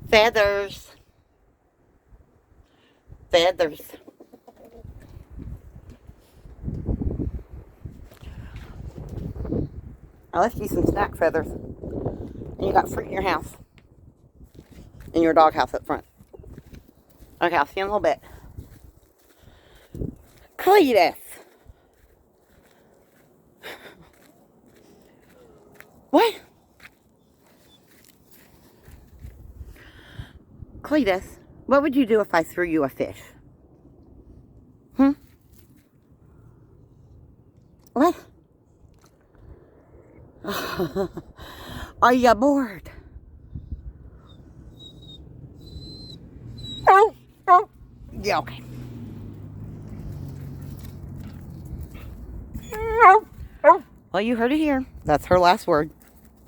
Feathers. Feathers. I left you some snack feathers. And you got fruit in your house. In your doghouse up front. Okay, I'll see you in a little bit. Cleotis. What? Cleotis, what would you do if I threw you a fish? What? Are you bored? Oh, oh. Yeah, okay. Well, you heard it here. That's her last word.